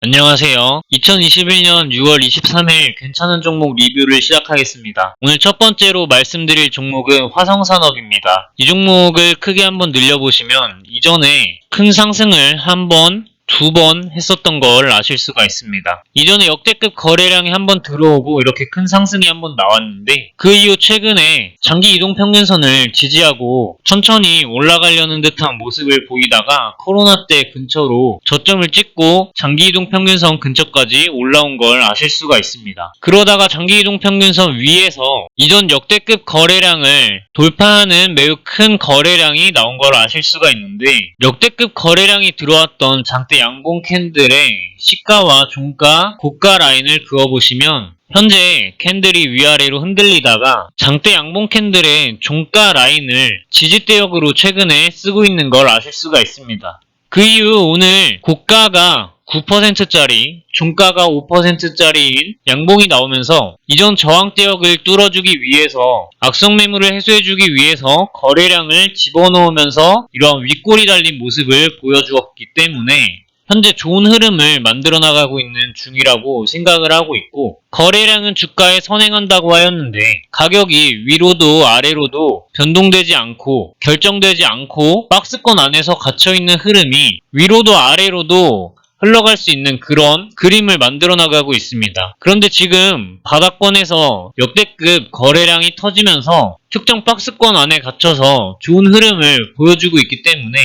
안녕하세요. 2021년 6월 23일 괜찮은 종목 리뷰를 시작하겠습니다. 오늘 첫 번째로 말씀드릴 종목은 화성산업입니다. 이 종목을 크게 한번 늘려보시면 이전에 큰 상승을 두 번 했었던 걸 아실 수가 있습니다. 이전에 역대급 거래량이 한번 들어오고 이렇게 큰 상승이 한번 나왔는데 그 이후 최근에 장기 이동평균선을 지지하고 천천히 올라가려는 듯한 모습을 보이다가 코로나 때 근처로 저점을 찍고 장기 이동평균선 근처까지 올라온 걸 아실 수가 있습니다. 그러다가 장기 이동평균선 위에서 이전 역대급 거래량을 돌파하는 매우 큰 거래량이 나온 걸 아실 수가 있는데 역대급 거래량이 들어왔던 장대 양봉 캔들의 시가와 종가, 고가 라인을 그어보시면 현재 캔들이 위아래로 흔들리다가 장대 양봉 캔들의 종가 라인을 지지대역으로 최근에 쓰고 있는 걸 아실 수가 있습니다. 그 이후 오늘 고가가 9%짜리, 종가가 5%짜리인 양봉이 나오면서 이전 저항대역을 뚫어주기 위해서 악성 매물을 해소해주기 위해서 거래량을 집어넣으면서 이러한 윗골이 달린 모습을 보여주었기 때문에 현재 좋은 흐름을 만들어 나가고 있는 중이라고 생각을 하고 있고 거래량은 주가에 선행한다고 하였는데 가격이 위로도 아래로도 변동되지 않고 결정되지 않고 박스권 안에서 갇혀있는 흐름이 위로도 아래로도 흘러갈 수 있는 그런 그림을 만들어 나가고 있습니다. 그런데 지금 바닥권에서 역대급 거래량이 터지면서 특정 박스권 안에 갇혀서 좋은 흐름을 보여주고 있기 때문에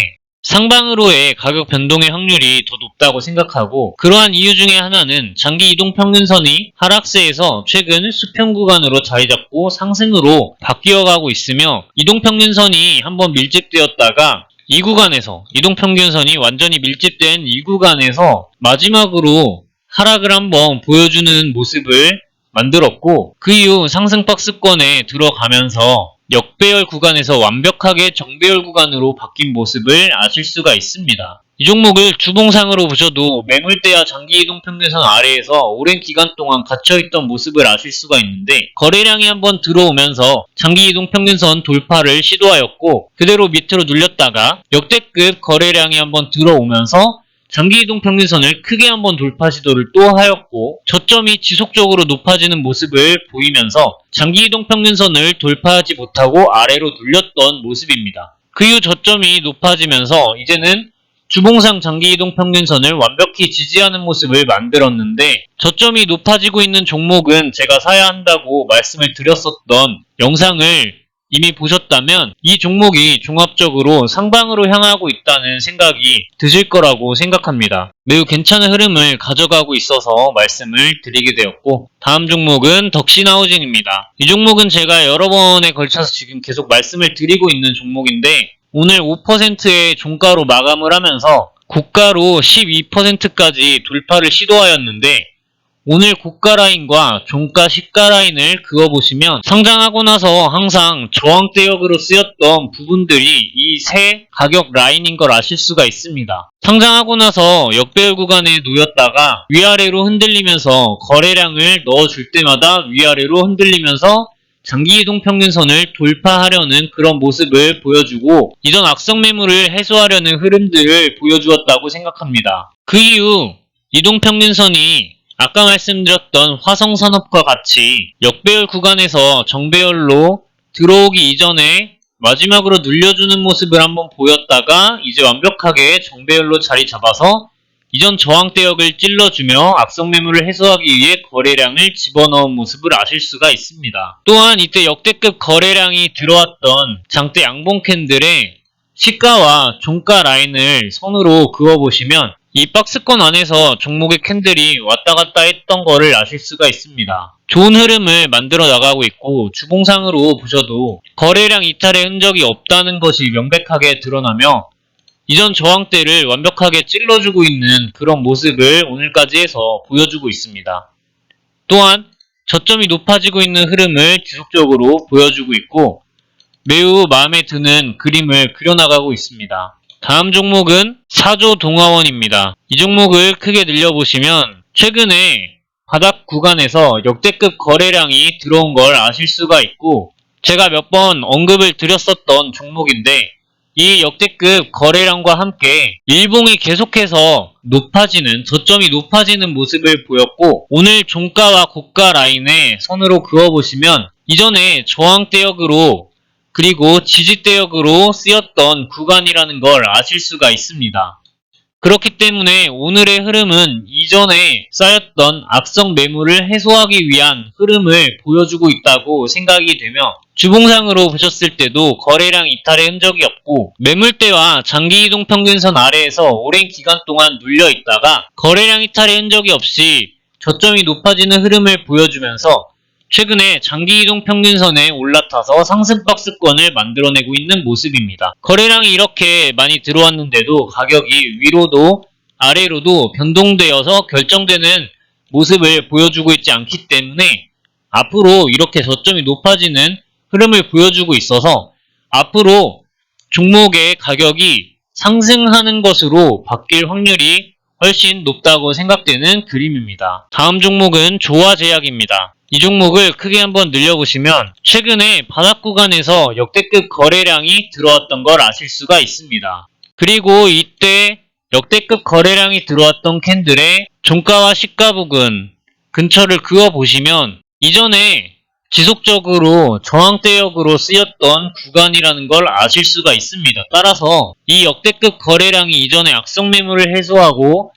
상방으로의 가격 변동의 확률이 더 높다고 생각하고 그러한 이유 중에 하나는 장기 이동평균선이 하락세에서 최근 수평 구간으로 자리 잡고 상승으로 바뀌어가고 있으며 이동평균선이 한번 밀집되었다가 이 구간에서 이동평균선이 완전히 밀집된 이 구간에서 마지막으로 하락을 한번 보여주는 모습을 만들었고 그 이후 상승 박스권에 들어가면서 역배열 구간에서 완벽하게 정배열 구간으로 바뀐 모습을 아실 수가 있습니다. 이 종목을 주봉상으로 보셔도 매물대와 장기 이동평균선 아래에서 오랜 기간 동안 갇혀있던 모습을 아실 수가 있는데 거래량이 한번 들어오면서 장기 이동평균선 돌파를 시도하였고 그대로 밑으로 눌렸다가 역대급 거래량이 한번 들어오면서 장기 이동평균선을 크게 한번 돌파 시도를 또 하였고 저점이 지속적으로 높아지는 모습을 보이면서 장기 이동평균선을 돌파하지 못하고 아래로 눌렸던 모습입니다. 그 이후 저점이 높아지면서 이제는 주봉상 장기 이동평균선을 완벽히 지지하는 모습을 만들었는데 저점이 높아지고 있는 종목은 제가 사야 한다고 말씀을 드렸었던 영상을 이미 보셨다면 이 종목이 종합적으로 상방으로 향하고 있다는 생각이 드실 거라고 생각합니다. 매우 괜찮은 흐름을 가져가고 있어서 말씀을 드리게 되었고 다음 종목은 덕신하우징입니다. 이 종목은 제가 여러 번에 걸쳐서 지금 계속 말씀을 드리고 있는 종목인데 오늘 5%의 종가로 마감을 하면서 고가로 12%까지 돌파를 시도하였는데 오늘 고가 라인과 종가 시가 라인을 그어보시면 상장하고 나서 항상 저항대역으로 쓰였던 부분들이 이 세 가격 라인인 걸 아실 수가 있습니다. 상장하고 나서 역배열 구간에 놓였다가 위아래로 흔들리면서 거래량을 넣어줄 때마다 위아래로 흔들리면서 장기 이동평균선을 돌파하려는 그런 모습을 보여주고 이전 악성 매물을 해소하려는 흐름들을 보여주었다고 생각합니다. 그 이후 이동평균선이 아까 말씀드렸던 화성산업과 같이 역배열 구간에서 정배열로 들어오기 이전에 마지막으로 눌려주는 모습을 한번 보였다가 이제 완벽하게 정배열로 자리 잡아서 이전 저항대역을 찔러주며 악성 매물을 해소하기 위해 거래량을 집어넣은 모습을 아실 수가 있습니다. 또한 이때 역대급 거래량이 들어왔던 장대 양봉 캔들의 시가와 종가 라인을 선으로 그어보시면 이 박스권 안에서 종목의 캔들이 왔다 갔다 했던 거를 아실 수가 있습니다. 좋은 흐름을 만들어 나가고 있고 주봉상으로 보셔도 거래량 이탈의 흔적이 없다는 것이 명백하게 드러나며 이전 저항대를 완벽하게 찔러주고 있는 그런 모습을 오늘까지 해서 보여주고 있습니다. 또한 저점이 높아지고 있는 흐름을 지속적으로 보여주고 있고 매우 마음에 드는 그림을 그려나가고 있습니다. 다음 종목은 사조동화원입니다. 이 종목을 크게 늘려보시면 최근에 바닥 구간에서 역대급 거래량이 들어온 걸 아실 수가 있고 제가 몇 번 언급을 드렸었던 종목인데 이 역대급 거래량과 함께 일봉이 계속해서 높아지는, 저점이 높아지는 모습을 보였고, 오늘 종가와 고가 라인에 선으로 그어보시면 이전에 저항대역으로 그리고 지지대역으로 쓰였던 구간이라는 걸 아실 수가 있습니다. 그렇기 때문에 오늘의 흐름은 이전에 쌓였던 악성 매물을 해소하기 위한 흐름을 보여주고 있다고 생각이 되며, 주봉상으로 보셨을 때도 거래량 이탈의 흔적이 없고 매물대와 장기이동 평균선 아래에서 오랜 기간 동안 눌려 있다가 거래량 이탈의 흔적이 없이 저점이 높아지는 흐름을 보여주면서 최근에 장기이동 평균선에 올라타서 상승 박스권을 만들어내고 있는 모습입니다. 거래량이 이렇게 많이 들어왔는데도 가격이 위로도 아래로도 변동되어서 결정되는 모습을 보여주고 있지 않기 때문에 앞으로 이렇게 저점이 높아지는 흐름을 보여주고 있어서 앞으로 종목의 가격이 상승하는 것으로 바뀔 확률이 훨씬 높다고 생각되는 그림입니다. 다음 종목은 조화제약입니다. 이 종목을 크게 한번 늘려보시면 최근에 바닥 구간에서 역대급 거래량이 들어왔던 걸 아실 수가 있습니다. 그리고 이때 역대급 거래량이 들어왔던 캔들의 종가와 시가 부근 근처를 그어보시면 이전에 지속적으로 저항대역으로 쓰였던 구간이라는 걸 아실 수가 있습니다. 따라서 이 역대급 거래량이 이전에 악성 매물을 해소하고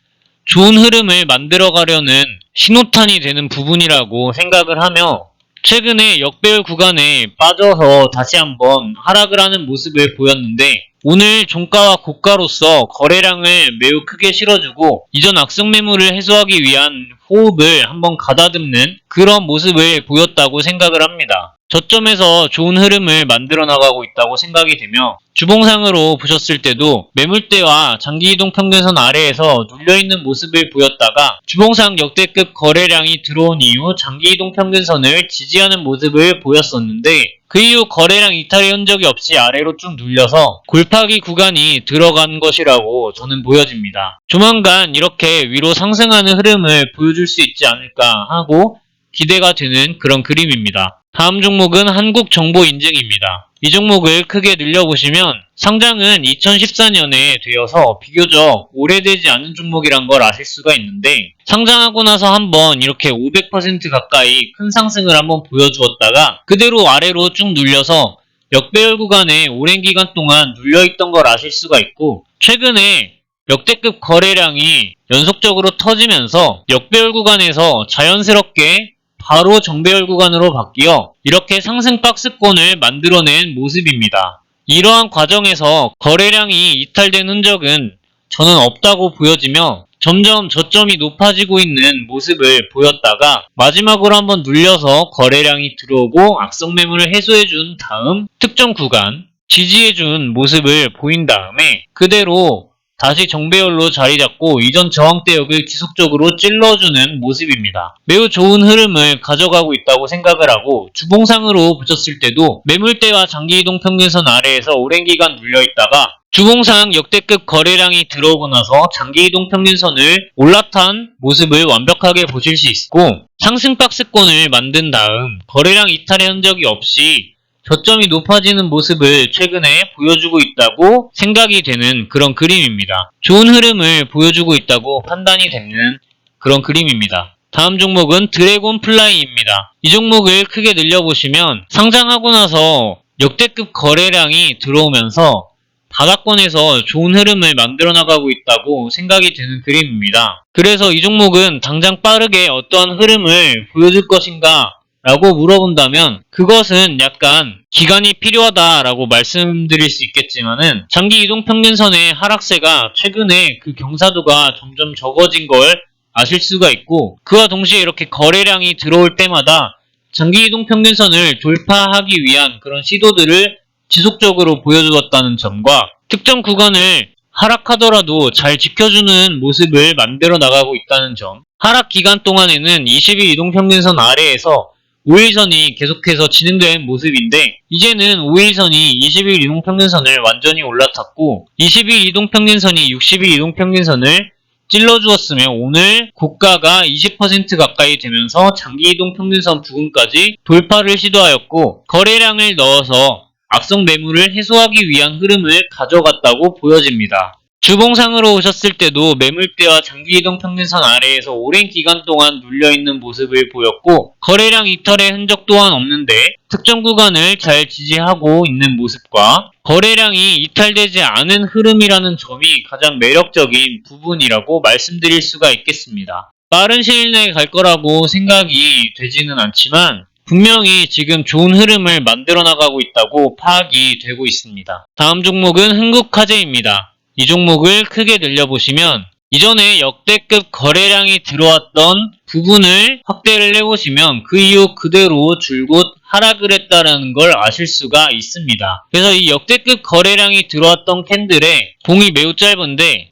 좋은 흐름을 만들어가려는 신호탄이 되는 부분이라고 생각을 하며, 최근에 역배열 구간에 빠져서 다시 한번 하락을 하는 모습을 보였는데 오늘 종가와 고가로서 거래량을 매우 크게 실어주고 이전 악성 매물을 해소하기 위한 호흡을 한번 가다듬는 그런 모습을 보였다고 생각을 합니다. 저점에서 좋은 흐름을 만들어 나가고 있다고 생각이 되며, 주봉상으로 보셨을 때도 매물대와 장기이동 평균선 아래에서 눌려있는 모습을 보였다가 주봉상 역대급 거래량이 들어온 이후 장기이동 평균선을 지지하는 모습을 보였었는데 그 이후 거래량 이탈의 흔적이 없이 아래로 쭉 눌려서 골파기 구간이 들어간 것이라고 저는 보여집니다. 조만간 이렇게 위로 상승하는 흐름을 보여줄 수 있지 않을까 하고 기대가 되는 그런 그림입니다. 다음 종목은 한국정보인증입니다. 이 종목을 크게 늘려보시면 상장은 2014년에 되어서 비교적 오래되지 않은 종목이란 걸 아실 수가 있는데, 상장하고 나서 한번 이렇게 500% 가까이 큰 상승을 한번 보여주었다가 그대로 아래로 쭉 눌려서 역배열 구간에 오랜 기간 동안 눌려있던 걸 아실 수가 있고, 최근에 역대급 거래량이 연속적으로 터지면서 역배열 구간에서 자연스럽게 바로 정배열 구간으로 바뀌어 이렇게 상승 박스권을 만들어낸 모습입니다. 이러한 과정에서 거래량이 이탈된 흔적은 저는 없다고 보여지며 점점 저점이 높아지고 있는 모습을 보였다가 마지막으로 한번 눌려서 거래량이 들어오고 악성 매물을 해소해준 다음 특정 구간 지지해준 모습을 보인 다음에 그대로 다시 정배열로 자리 잡고 이전 저항대역을 지속적으로 찔러주는 모습입니다. 매우 좋은 흐름을 가져가고 있다고 생각을 하고, 주봉상으로 보셨을 때도 매물대와 장기이동 평균선 아래에서 오랜 기간 눌려있다가 주봉상 역대급 거래량이 들어오고 나서 장기이동 평균선을 올라탄 모습을 완벽하게 보실 수 있고, 상승 박스권을 만든 다음 거래량 이탈의 흔적이 없이 저점이 높아지는 모습을 최근에 보여주고 있다고 생각이 되는 그런 그림입니다. 좋은 흐름을 보여주고 있다고 판단이 되는 그런 그림입니다. 다음 종목은 드래곤플라이입니다. 이 종목을 크게 늘려보시면 상장하고 나서 역대급 거래량이 들어오면서 바닥권에서 좋은 흐름을 만들어 나가고 있다고 생각이 되는 그림입니다. 그래서 이 종목은 당장 빠르게 어떠한 흐름을 보여줄 것인가 라고 물어본다면 그것은 약간 기간이 필요하다라고 말씀드릴 수 있겠지만은 장기 이동평균선의 하락세가 최근에 그 경사도가 점점 적어진 걸 아실 수가 있고, 그와 동시에 이렇게 거래량이 들어올 때마다 장기 이동평균선을 돌파하기 위한 그런 시도들을 지속적으로 보여주었다는 점과 특정 구간을 하락하더라도 잘 지켜주는 모습을 만들어 나가고 있다는 점, 하락 기간 동안에는 20일 이동평균선 아래에서 5일선이 계속해서 진행된 모습인데 이제는 5일선이 20일 이동평균선을 완전히 올라탔고 20일 이동평균선이 60일 이동평균선을 찔러주었으며 오늘 고가가 20% 가까이 되면서 장기 이동평균선 부근까지 돌파를 시도하였고 거래량을 넣어서 악성 매물을 해소하기 위한 흐름을 가져갔다고 보여집니다. 주봉상으로 오셨을 때도 매물대와 장기이동 평균선 아래에서 오랜 기간 동안 눌려있는 모습을 보였고 거래량 이탈의 흔적 또한 없는데 특정 구간을 잘 지지하고 있는 모습과 거래량이 이탈되지 않은 흐름이라는 점이 가장 매력적인 부분이라고 말씀드릴 수가 있겠습니다. 빠른 시일 내에 갈 거라고 생각이 되지는 않지만 분명히 지금 좋은 흐름을 만들어 나가고 있다고 파악이 되고 있습니다. 다음 종목은 흥국화재입니다. 이 종목을 크게 늘려보시면 이전에 역대급 거래량이 들어왔던 부분을 확대를 해보시면 그 이후 그대로 줄곧 하락을 했다는 걸 아실 수가 있습니다. 그래서 이 역대급 거래량이 들어왔던 캔들의 봉이 매우 짧은데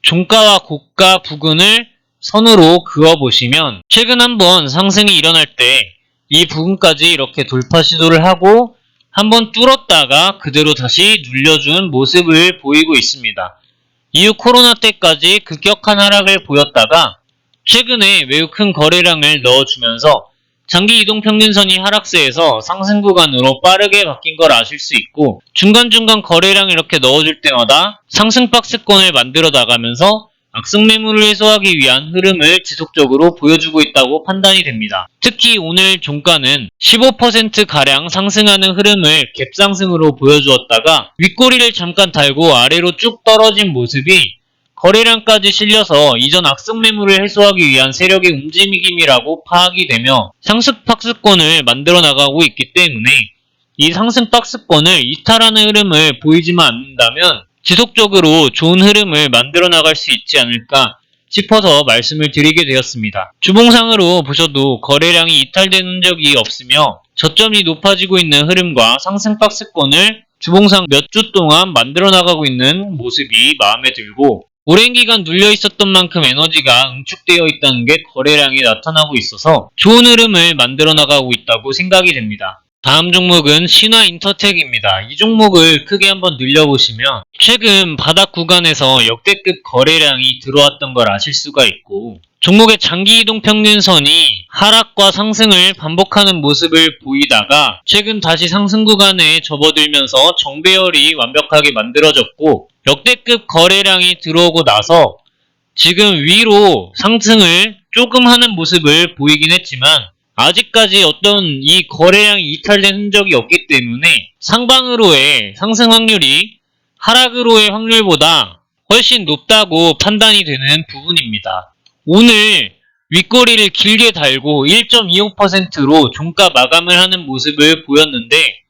종가와 고가 부근을 선으로 그어보시면 최근 한번 상승이 일어날 때 이 부분까지 이렇게 돌파 시도를 하고 한번 뚫었다가 그대로 다시 눌려준 모습을 보이고 있습니다. 이후 코로나 때까지 급격한 하락을 보였다가 최근에 매우 큰 거래량을 넣어주면서 장기 이동평균선이 하락세에서 상승 구간으로 빠르게 바뀐 걸 아실 수 있고 중간중간 거래량을 이렇게 넣어줄 때마다 상승 박스권을 만들어 나가면서 악성 매물을 해소하기 위한 흐름을 지속적으로 보여주고 있다고 판단이 됩니다. 특히 오늘 종가는 15%가량 상승하는 흐름을 갭상승으로 보여주었다가 윗꼬리를 잠깐 달고 아래로 쭉 떨어진 모습이 거래량까지 실려서 이전 악성 매물을 해소하기 위한 세력의 움직임이라고 파악이 되며 상승 박스권을 만들어 나가고 있기 때문에 이 상승 박스권을 이탈하는 흐름을 보이지만 않는다면 지속적으로 좋은 흐름을 만들어 나갈 수 있지 않을까 싶어서 말씀을 드리게 되었습니다. 주봉상으로 보셔도 거래량이 이탈된 흔적이 없으며 저점이 높아지고 있는 흐름과 상승 박스권을 주봉상 몇 주 동안 만들어 나가고 있는 모습이 마음에 들고 오랜 기간 눌려 있었던 만큼 에너지가 응축되어 있다는 게 거래량이 나타나고 있어서 좋은 흐름을 만들어 나가고 있다고 생각이 됩니다. 다음 종목은 신화인터텍입니다. 이 종목을 크게 한번 늘려보시면 최근 바닥 구간에서 역대급 거래량이 들어왔던 걸 아실 수가 있고 종목의 장기이동 평균선이 하락과 상승을 반복하는 모습을 보이다가 최근 다시 상승 구간에 접어들면서 정배열이 완벽하게 만들어졌고 역대급 거래량이 들어오고 나서 지금 위로 상승을 조금 하는 모습을 보이긴 했지만 아직까지 어떤 이 거래량이 이탈된 흔적이 없기 때문에 상방으로의 상승 확률이 하락으로의 확률보다 훨씬 높다고 판단이 되는 부분입니다. 오늘 윗꼬리를 길게 달고 1.25%로 종가 마감을 하는 모습을 보였는데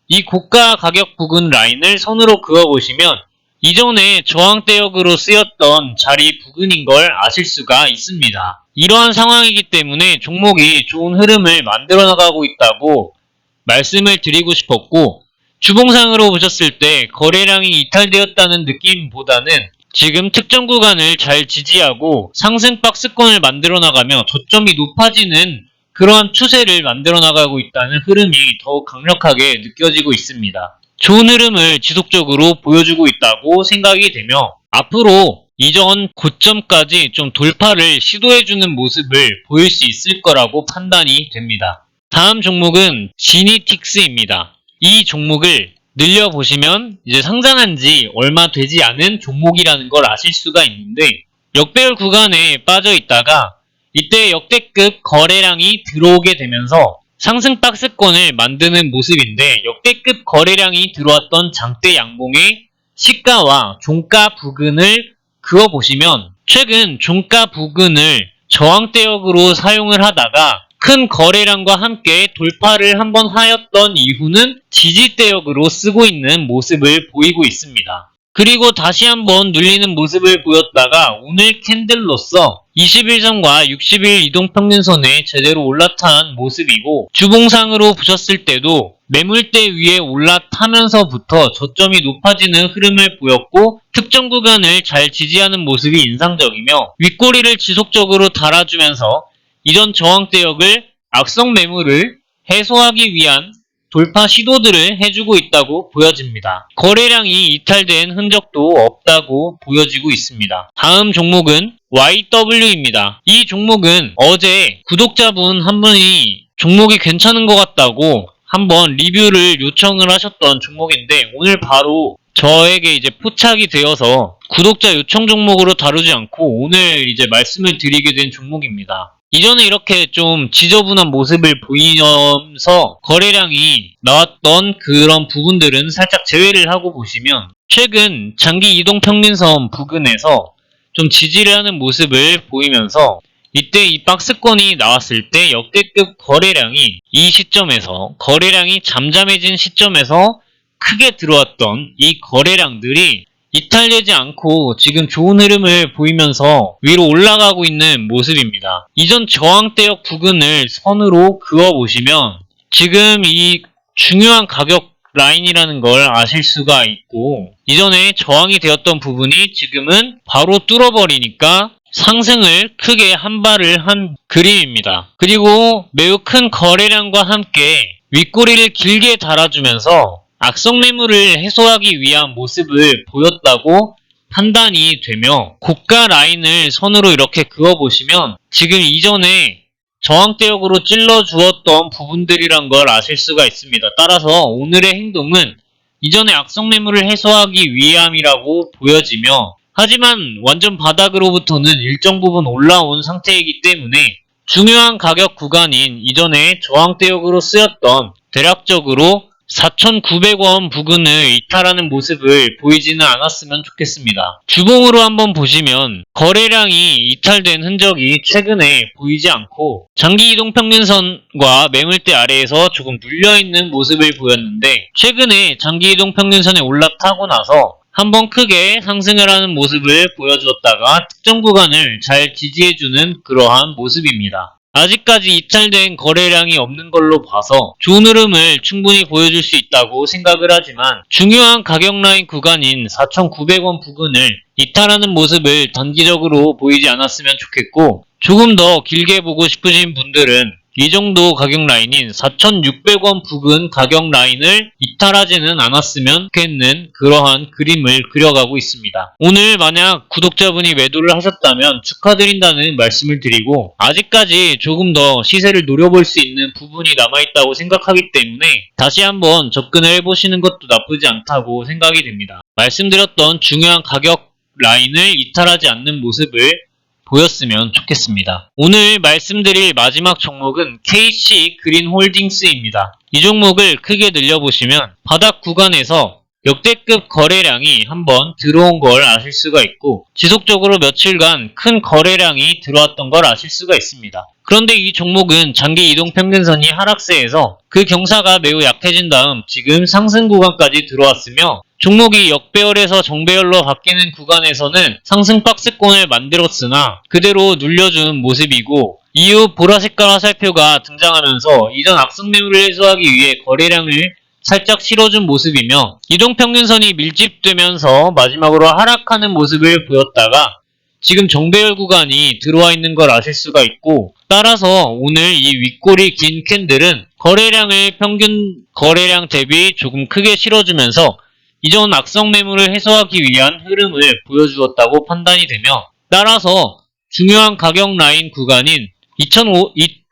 이 고가 가격 부근 라인을 선으로 그어보시면 이전에 저항대역으로 쓰였던 자리 부근인 걸 아실 수가 있습니다. 이러한 상황이기 때문에 종목이 좋은 흐름을 만들어 나가고 있다고 말씀을 드리고 싶었고 주봉상으로 보셨을 때 거래량이 이탈되었다는 느낌보다는 지금 특정 구간을 잘 지지하고 상승 박스권을 만들어 나가며 저점이 높아지는 그러한 추세를 만들어 나가고 있다는 흐름이 더욱 강력하게 느껴지고 있습니다. 좋은 흐름을 지속적으로 보여주고 있다고 생각이 되며 앞으로 이전 고점까지 좀 돌파를 시도해주는 모습을 보일 수 있을 거라고 판단이 됩니다. 다음 종목은 지니틱스입니다. 이 종목을 늘려보시면 이제 상장한 지 얼마 되지 않은 종목이라는 걸 아실 수가 있는데 역배열 구간에 빠져 있다가 이때 역대급 거래량이 들어오게 되면서 상승 박스권을 만드는 모습인데 역대급 거래량이 들어왔던 장대 양봉의 시가와 종가 부근을 그어보시면 최근 종가 부근을 저항대역으로 사용을 하다가 큰 거래량과 함께 돌파를 한번 하였던 이후는 지지대역으로 쓰고 있는 모습을 보이고 있습니다. 그리고 다시 한번 눌리는 모습을 보였다가 오늘 캔들로서 21선과 60일 이동평균선에 제대로 올라탄 모습이고 주봉상으로 보셨을 때도 매물대 위에 올라타면서부터 저점이 높아지는 흐름을 보였고 특정 구간을 잘 지지하는 모습이 인상적이며 윗꼬리를 지속적으로 달아주면서 이전 저항대역을 악성 매물을 해소하기 위한 돌파 시도들을 해주고 있다고 보여집니다. 거래량이 이탈된 흔적도 없다고 보여지고 있습니다. 다음 종목은 YW입니다. 이 종목은 어제 구독자분 한 분이 종목이 괜찮은 것 같다고 한번 리뷰를 요청을 하셨던 종목인데 오늘 바로 저에게 이제 포착이 되어서 구독자 요청 종목으로 다루지 않고 오늘 이제 말씀을 드리게 된 종목입니다. 이전에 이렇게 좀 지저분한 모습을 보이면서 거래량이 나왔던 그런 부분들은 살짝 제외를 하고 보시면 최근 장기 이동 평균선 부근에서 좀 지지를 하는 모습을 보이면서 이때 이 박스권이 나왔을 때 역대급 거래량이 이 시점에서 거래량이 잠잠해진 시점에서 크게 들어왔던 이 거래량들이 이탈되지 않고 지금 좋은 흐름을 보이면서 위로 올라가고 있는 모습입니다. 이전 저항대역 부근을 선으로 그어보시면 지금 이 중요한 가격 라인이라는 걸 아실 수가 있고 이전에 저항이 되었던 부분이 지금은 바로 뚫어버리니까 상승을 크게 한 발을 한 그림입니다. 그리고 매우 큰 거래량과 함께 윗꼬리를 길게 달아주면서 악성 매물을 해소하기 위한 모습을 보였다고 판단이 되며 고가 라인을 선으로 이렇게 그어보시면 지금 이전에 저항대역으로 찔러주었던 부분들이란 걸 아실 수가 있습니다. 따라서 오늘의 행동은 이전의 악성 매물을 해소하기 위함이라고 보여지며 하지만 완전 바닥으로부터는 일정 부분 올라온 상태이기 때문에 중요한 가격 구간인 이전에 저항대역으로 쓰였던 대략적으로 4,900원 부근을 이탈하는 모습을 보이지는 않았으면 좋겠습니다. 주봉으로 한번 보시면 거래량이 이탈된 흔적이 최근에 보이지 않고 장기 이동평균선과 매물대 아래에서 조금 눌려있는 모습을 보였는데 최근에 장기 이동평균선에 올라타고 나서 한번 크게 상승을 하는 모습을 보여주었다가 특정 구간을 잘 지지해주는 그러한 모습입니다. 아직까지 이탈된 거래량이 없는 걸로 봐서 좋은 흐름을 충분히 보여줄 수 있다고 생각을 하지만 중요한 가격 라인 구간인 4,900원 부근을 이탈하는 모습을 단기적으로 보이지 않았으면 좋겠고 조금 더 길게 보고 싶으신 분들은 이 정도 가격 라인인 4,600원 부근 가격 라인을 이탈하지는 않았으면 좋겠는 그러한 그림을 그려가고 있습니다. 오늘 만약 구독자분이 매도를 하셨다면 축하드린다는 말씀을 드리고 아직까지 조금 더 시세를 노려볼 수 있는 부분이 남아있다고 생각하기 때문에 다시 한번 접근을 해보시는 것도 나쁘지 않다고 생각이 됩니다. 말씀드렸던 중요한 가격 라인을 이탈하지 않는 모습을 보였으면 좋겠습니다. 오늘 말씀드릴 마지막 종목은 KC 그린홀딩스입니다. 이 종목을 크게 늘려보시면 바닥 구간에서 역대급 거래량이 한번 들어온 걸 아실 수가 있고 지속적으로 며칠간 큰 거래량이 들어왔던 걸 아실 수가 있습니다. 그런데 이 종목은 장기 이동평균선이 하락세에서 그 경사가 매우 약해진 다음 지금 상승 구간까지 들어왔으며 종목이 역배열에서 정배열로 바뀌는 구간에서는 상승 박스권을 만들었으나 그대로 눌려준 모습이고 이후 보라색깔 화살표가 등장하면서 이전 악성 매물을 해소하기 위해 거래량을 살짝 실어준 모습이며 이동평균선이 밀집되면서 마지막으로 하락하는 모습을 보였다가 지금 정배열 구간이 들어와 있는 걸 아실 수가 있고 따라서 오늘 이 윗꼬리 긴 캔들은 거래량을 평균 거래량 대비 조금 크게 실어주면서 이전 악성 매물을 해소하기 위한 흐름을 보여주었다고 판단이 되며 따라서 중요한 가격 라인 구간인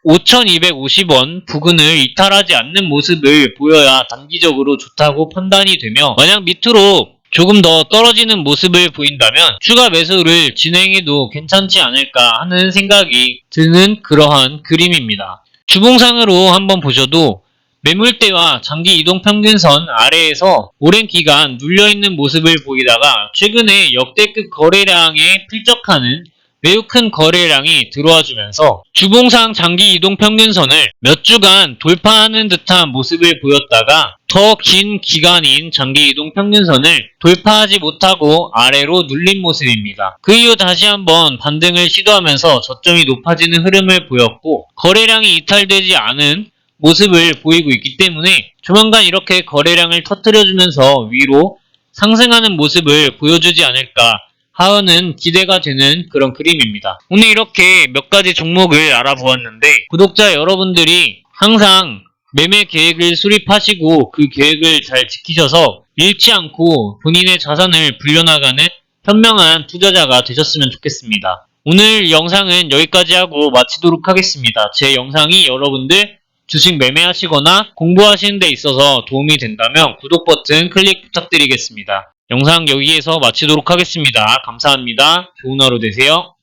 5,250원 부근을 이탈하지 않는 모습을 보여야 단기적으로 좋다고 판단이 되며 만약 밑으로 조금 더 떨어지는 모습을 보인다면 추가 매수를 진행해도 괜찮지 않을까 하는 생각이 드는 그러한 그림입니다. 주봉상으로 한번 보셔도 매물대와 장기 이동평균선 아래에서 오랜 기간 눌려있는 모습을 보이다가 최근에 역대급 거래량에 필적하는 매우 큰 거래량이 들어와주면서 주봉상 장기 이동평균선을 몇 주간 돌파하는 듯한 모습을 보였다가 더 긴 기간인 장기 이동평균선을 돌파하지 못하고 아래로 눌린 모습입니다. 그 이후 다시 한번 반등을 시도하면서 저점이 높아지는 흐름을 보였고 거래량이 이탈되지 않은 모습을 보이고 있기 때문에 조만간 이렇게 거래량을 터뜨려주면서 위로 상승하는 모습을 보여주지 않을까 하는 기대가 되는 그런 그림입니다. 오늘 이렇게 몇 가지 종목을 알아보았는데 구독자 여러분들이 항상 매매 계획을 수립하시고 그 계획을 잘 지키셔서 잃지 않고 본인의 자산을 불려나가는 현명한 투자자가 되셨으면 좋겠습니다. 오늘 영상은 여기까지 하고 마치도록 하겠습니다. 제 영상이 여러분들 주식 매매하시거나 공부하시는 데 있어서 도움이 된다면 구독 버튼 클릭 부탁드리겠습니다. 영상 여기에서 마치도록 하겠습니다. 감사합니다. 좋은 하루 되세요.